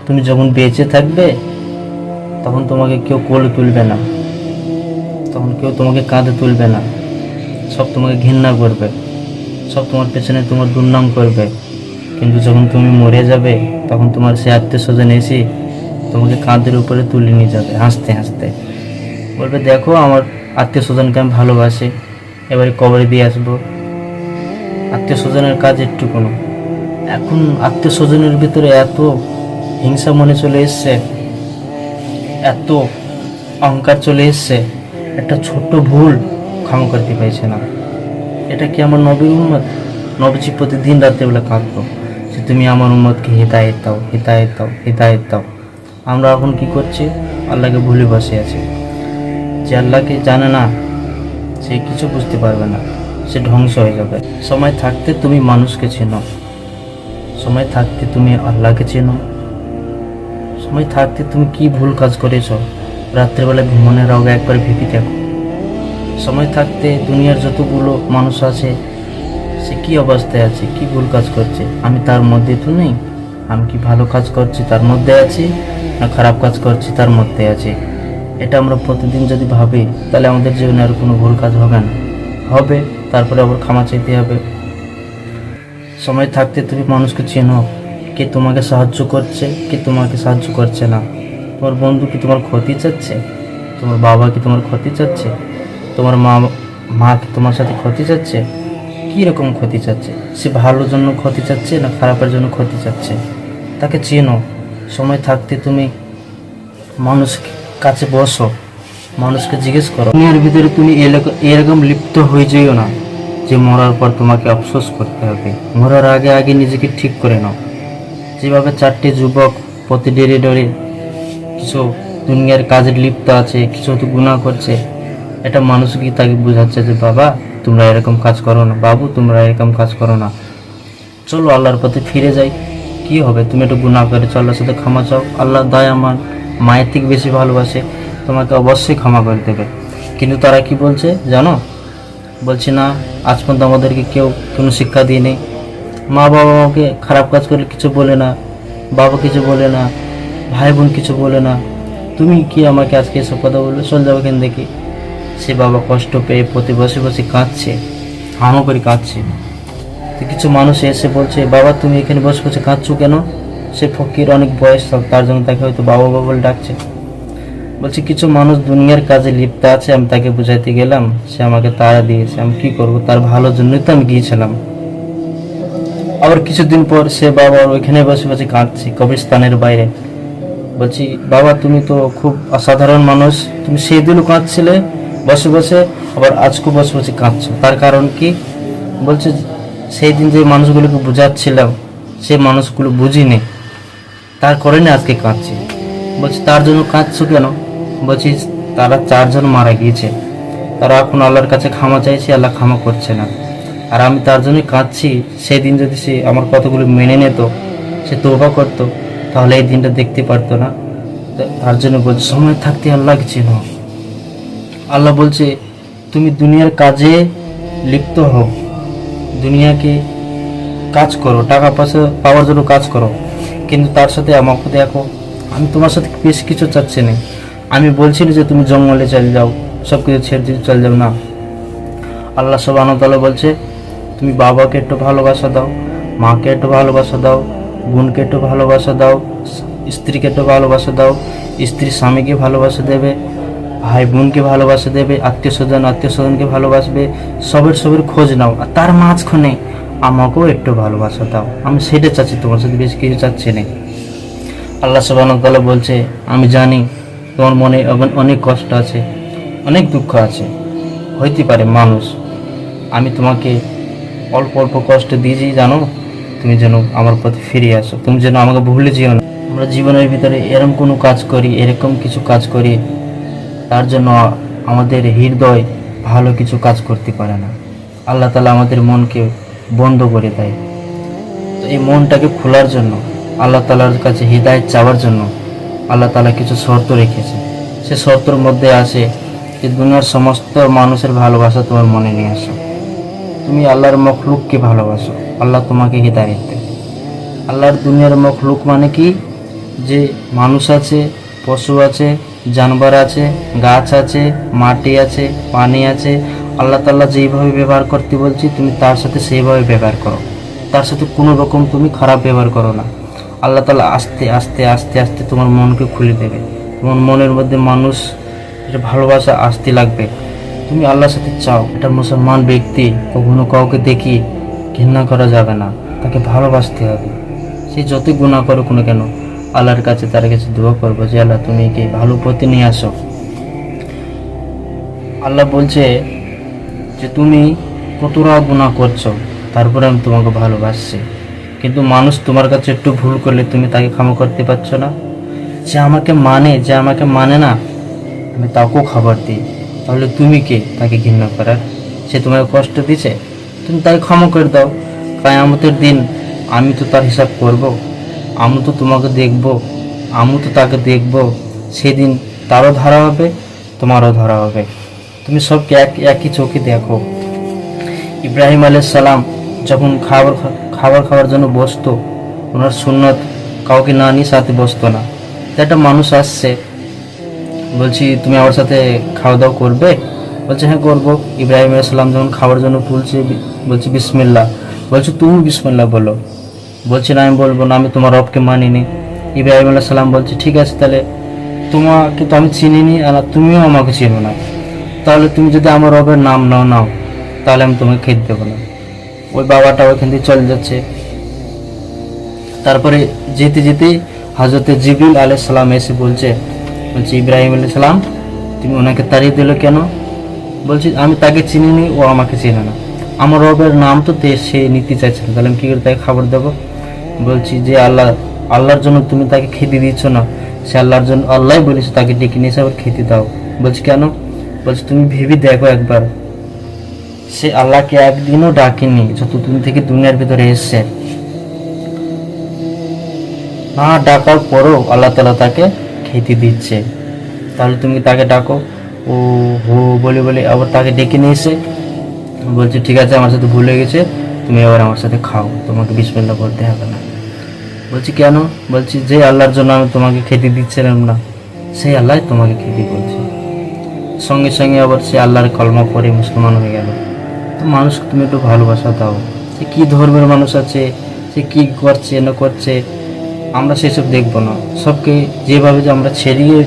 তুমি যখন বেঁচে থাকবে তখন তোমাকে কেউ কোলে তুলবে না, তখন কেউ তোমাকে কাঁধে তুলবে না, সব তোমাকে ঘৃণা করবে, সব তোমার পেছনে তোমার দুর্নাম করবে। কিন্তু যখন তুমি মরে যাবে তখন তোমার সে আত্মীয় স্বজন এসে তোমাকে কাঁধের উপরে তুলে নিয়ে যাবে হাসতে হাসতে, বলবে দেখো আমার আত্মীয় স্বজনকে আমি ভালোবাসি, এবারে কবরে দিয়ে আসবো। আত্মীয় স্বজনের কাজ একটুকুনো। এখন আত্মীয় স্বজনের ভিতরে এত হিংসা মনে চলে এসছে, এত অহংকার চলে এসছে, একটা ছোট্ট ভুল ক্ষমা করতে পারছে না। এটা কি আমার নবীর উম্মত? নবীজি প্রতিদিন রাত্রেবেলা কাঁদতো যে তুমি আমার উম্মতকে হিদায়েত দাও, হিদায়েত দাও, হিদায়েত দাও। আমরা এখন কি করছি? আল্লাহকে ভুলে বসে আছি। যে আল্লাহকে জানে না সে কিছু বুঝতে পারবে না, সে ধ্বংস হয়ে যাবে। সময় থাকতে তুমি মানুষকে চেনো, সময় থাকতে তুমি আল্লাহকে চেনো, সময় থাকতে তুমি কি ভুল কাজ করেছো রাত্রেবেলা ঘুমানোর আগে একবার ভেবে দেখো। সময় থাকতে দুনিয়ার যতগুলো মানুষ আছে সে কি অবস্থায় আছে, কি ভুল কাজ করছে, আমি তার মধ্যে তো নেই। আমি কি ভালো কাজ করছি তার মধ্যে আছি, না খারাপ কাজ করছি তার মধ্যে আছি। এটা আমরা প্রতিদিন যদি ভাবি তাহলে আমাদের জীবনে আর কোনো ভুল কাজ হবে না। হবে, তারপরে আবার ক্ষমা চাইতে হবে। সময় থাকতে তুমি মানুষকে চেনো, কে তোমাকে সাহায্য করছে, কে তোমাকে সাহায্য করছে না। তোমার বন্ধু কি তোমার ক্ষতি চাচ্ছে? তোমার বাবা কি তোমার ক্ষতি চাচ্ছে? তোমার মা কি তোমার সাথে ক্ষতি চাচ্ছে? কী রকম ক্ষতি চাচ্ছে? সে ভালোর জন্য ক্ষতি চাচ্ছে না খারাপের জন্য ক্ষতি চাচ্ছে? তাকে চেনো। সময় থাকতে তুমি মানুষকে কাছে বসো, মানুষকে জিজ্ঞেস করো। দুনিয়ার ভিতরে তুমি এরকম লিপ্ত হয়ে যেও না যে মরার পর তোমাকে আফসোস করতে হবে। মরার আগে আগে নিজেকে ঠিক করে নাও। যেভাবে 4টি যুবক প্রতি ডেরে ডরে কিছু দুনিয়ার কাজে লিপ্ত আছে, কিছু তো গুনাহ করছে, এটা মানুষ কি তাকে বোঝাচ্ছে যে বাবা তোমরা এরকম কাজ করো না, বাবু তোমরা এরকম কাজ করো না, চলো আল্লাহর পথে ফিরে যাই। কি হবে? তুমি একটু গুনাহ করেছো, আল্লাহর সাথে ক্ষমা চাও, আল্লাহ দয়ামান, মায়ের থেকে বেশি ভালোবাসে, তোমাকে অবশ্যই ক্ষমা করে দেবে। কিন্তু তারা কি বলছে জানো? বলছি না আজ পর্যন্ত আমাদেরকে কেউ কোনো শিক্ষা দিয়ে নেই। মা বাবা আমাকে খারাপ কাজ করলে কিছু বলে না, বাবা কিছু বলে না, ভাই বোন কিছু বলে না, তুমি কি আমাকে আজকে এসব কথা বলবে? চল যাবো কেন দেখি। সে বাবা কষ্ট পেয়ে প্রতি বসে বসে কাঁদছে, হামো করে কাঁদছে। তো কিছু মানুষ এসে বলছে বাবা তুমি এখানে বসে বসে কাঁদছো কেন? সে ফকির, অনেক বয়স, তার জন্য তাকে হয়তো বাবা বাবা বলে ডাকছে। বলছি কিছু মানুষ দুনিয়ার কাজে লিপ্ত আছে, আমি তাকে বুঝাইতে গেলাম, সে আমাকে তাড়া দিয়েছে, আমি কি করব? তার ভালোর জন্যই তো আমি গিয়েছিলাম। আবার কিছুদিন পর সে বাবা ওইখানে বসে বসে কাঁদছে কবরস্থানের বাইরে। বলছি বাবা তুমি তো খুব অসাধারণ মানুষ, তুমি সেই দিনও কাঁদছিলে বসে বসে, আবার আজকে বসে বসে কাঁদছো, তার কারণ কি? বলছে সেই দিন যে মানুষগুলোকে বুঝাচ্ছিলাম সে মানুষগুলো বুঝিনি, তার কারণে আজকে কাঁদছি। বলছি তার জন্য কাঁদছো কেন? বলছি তারা 4 জন মারা গিয়েছে, তারা এখন আল্লাহর কাছে ক্ষমা চাইছে, আল্লাহ ক্ষমা করছে না, আর আমি তার জন্যই কাঁদছি। সেই দিন যদি সে আমার কথাগুলো মেনে নিত, সে তওবা করতো, তাহলে এই দিনটা দেখতে পারতো না। তার জন্য বলছি সময় থাকতে আল্লাহকে চেনো। আল্লাহ বলছে তুমি দুনিয়ার কাজে লিপ্ত হও, দুনিয়াকে কাজ করো, টাকা পয়সা পাওয়ার জন্য কাজ করো, কিন্তু তার সাথে আমাকে দেখো, আমি তোমার সাথে বেশি কিছু চাচ্ছি না। আমি বলছি না যে তুমি জঙ্গলে চলে যাও, সব কিছু ছেড়ে দিয়ে চলে যাও না। আল্লাহ সুবহানাহু ওয়া তাআলা বলছে তুমি বাবাকে একটু ভালোবাসা দাও, মাকে একটু ভালোবাসা দাও, বোনকে একটু ভালোবাসা দাও, স্ত্রীকে একটু ভালোবাসা দাও, স্ত্রী স্বামীকে ভালোবাসা দেবে, ভাই বোনকে ভালোবাসা দেবে, আত্মীয় স্বজনকে ভালোবাসবে, সবের খোঁজ নাও, আর তার মাঝখানে আমাকেও একটু ভালোবাসা দাও। আমি সেটা চাচ্ছি, তোমার সাথে বেশি কিছু চাচ্ছি না। আল্লাহ সুবহানাহু ওয়া তাআলা বলছে আমি জানি তোমার মনে অনেক কষ্ট আছে, অনেক দুঃখ আছে, হইতে পারে মানুষ, আমি তোমাকে অল্প অল্প কষ্ট দিয়েছি জানো, তুমি যেন আমার প্রতি ফিরে আসো, তুমি যেন আমাকে ভুলে যেও না। আমরা জীবনের ভিতরে এরকম কোনো কাজ করি, এরকম কিছু কাজ করি, তার জন্য আমাদের হৃদয় ভালো কিছু কাজ করতে পারে না। আল্লাহ তাআলা আমাদের মনকে বন্ধ করে দেয়। তো এই মনটাকে খোলার জন্য, আল্লাহ তাআলার কাছে হিদায়াত চাওয়ার জন্য আল্লাহ তাআলা কিছু শর্ত রেখেছে। সে শর্তের মধ্যে আছে যে দুনিয়ার সমস্ত মানুষের ভালোবাসা তোমার মনে নিয়ে আসো, তুমি আল্লাহর মখলুককে ভালোবাসো, আল্লাহ তোমাকে হিদায়াত দেয়। আল্লাহর দুনিয়ার মখলুক মানে কি? যে মানুষ আছে, পশু আছে, জানোয়ার আছে, গাছ আছে, মাটি আছে, পানি আছে, আল্লাহ তাআলা যেইভাবে ব্যবহার করতে বলছি তুমি তার সাথে সেইভাবে ব্যবহার করো। তার সাথে কোনো রকম তুমি খারাপ ব্যবহার করো না। আল্লাহ তাআলা আস্তে আস্তে আস্তে আস্তে তোমার মনকে খুলে দেবে। তোমার মনের মধ্যে মানুষ এটা ভালোবাসা আসতে লাগবে। তুমি আল্লাহর সাথে চাও। এটা মুসলমান ব্যক্তি কখনো কাউকে দেখি ঘৃণা করা যাবে না, তাকে ভালোবাসতে হবে। সে যতই গুনাহ করুক না কেন আল্লাহর কাছে তার কাছে দোয়া করবো যে আল্লাহ তুমি একে ভালো পথে নিয়ে আসো। আল্লাহ বলছে যে তুমি কতটা গুনাহ করছো, তারপরে আমি তোমাকে ভালোবাসছি। কিন্তু মানুষ তোমার কাছে একটু ভুল করলে তুমি তাকে ক্ষমা করতে পারছো না। যে আমাকে মানে, যে আমাকে মানে না, আমি তাকেও খাবার দিই, তাহলে তুমি কে তাকে ঘৃণা করার? সে তোমাকে কষ্ট দিছে, তুমি তাকে ক্ষমা করে দাও। কিয়ামতের দিন আমি তো তার হিসাব করব, আমি তো তোমাকে দেখব, আমি তো তাকে দেখব। সেদিন তারও ধরা হবে, তোমারও ধরা হবে। তুমি সবকে একই চোখে দেখো। ইব্রাহিম আলাইহিস সালাম যখন খাবার খাওয়ার জন্য বসতো, ওনার সুন্নত কাউকে না নিয়ে সাথে বসতো না। তো একটা মানুষ আসছে, বলছি তুমি আমার সাথে খাওয়া দাওয়া করবে? বলছে হ্যাঁ করবো। ইব্রাহিম আলাইহিস সালাম যখন খাওয়ার জন্য তুলছে, বলছে বিসমিল্লাহ। বলছে তুমি বিসমিল্লাহ বলো। বলছে না আমি বলবো না, আমি তোমার রবকে মানিনি। ইব্রাহিম আলাইহিস সালাম বলছে ঠিক আছে, তাহলে তোমাকে তো আমি চিনিনি আর তুমিও আমাকে চিনো না, তাহলে তুমি যদি আমার রবের নাম নাও তাহলে আমি তোমাকে খেতে দেবো না। ওই বাবাটা ওইখান থেকে চলে যাচ্ছে। তারপরে যেতে যেতে হযরতে জিবরিল আলাইহিস সালাম এসে বলছে ইব্রাহিম আলাইহিস সালাম তুমি ওনাকে তাড়িয়ে দিলে কেন? বলছি আমি তাকে চিনিনি, ও আমাকে চেনে না। আমার রবের নাম তো সে নিতে চাইছে না, তাহলে আমি কী করে তাকে খাবার দেবো? বলছি যে আল্লাহর জন্য তুমি তাকে খেতে দিচ্ছ না, সে আল্লাহর জন্য, আল্লাহই বলেছে তাকে ডেকে নিয়ে এসে আবার খেতে দাও। বলছি কেন? বলছি তুমি ভেবে দেখো একবার, সে আল্লাহকে একদিনও ডাকেনি যতদিন থেকে দুনিয়ার ভিতরে এসছে। না ডাকার পরও আল্লাহ তাআলা তাকে খেতে দিচ্ছে, তাহলে তুমি তাকে ডাকো। ও হো বলে বলে আবার তাকে ডেকে নিয়ে এসে বলছে ঠিক আছে আমার সাথে ভুল হয়ে গেছে, তুমি এবার আমার সাথে খাও, তোমাকে বিসমিল্লাহ বলতে হবে না। বলছি কেন? বলছি যে আল্লাহর জন্য আমি তোমাকে খেতে দিচ্ছিলাম না, সেই আল্লাহ তোমাকে খেতে বলছে। সঙ্গে সঙ্গে আবার সে আল্লাহর কলমা পড়ে মুসলমান হয়ে গেল। তো মানুষকে তুমি একটু ভালোবাসা দাও। সে কী ধর্মের মানুষ আছে, সে কী করছে না করছে, আমরা সেসব দেখবো না। সবকে যেভাবে যে আমরা ছেড়িয়ে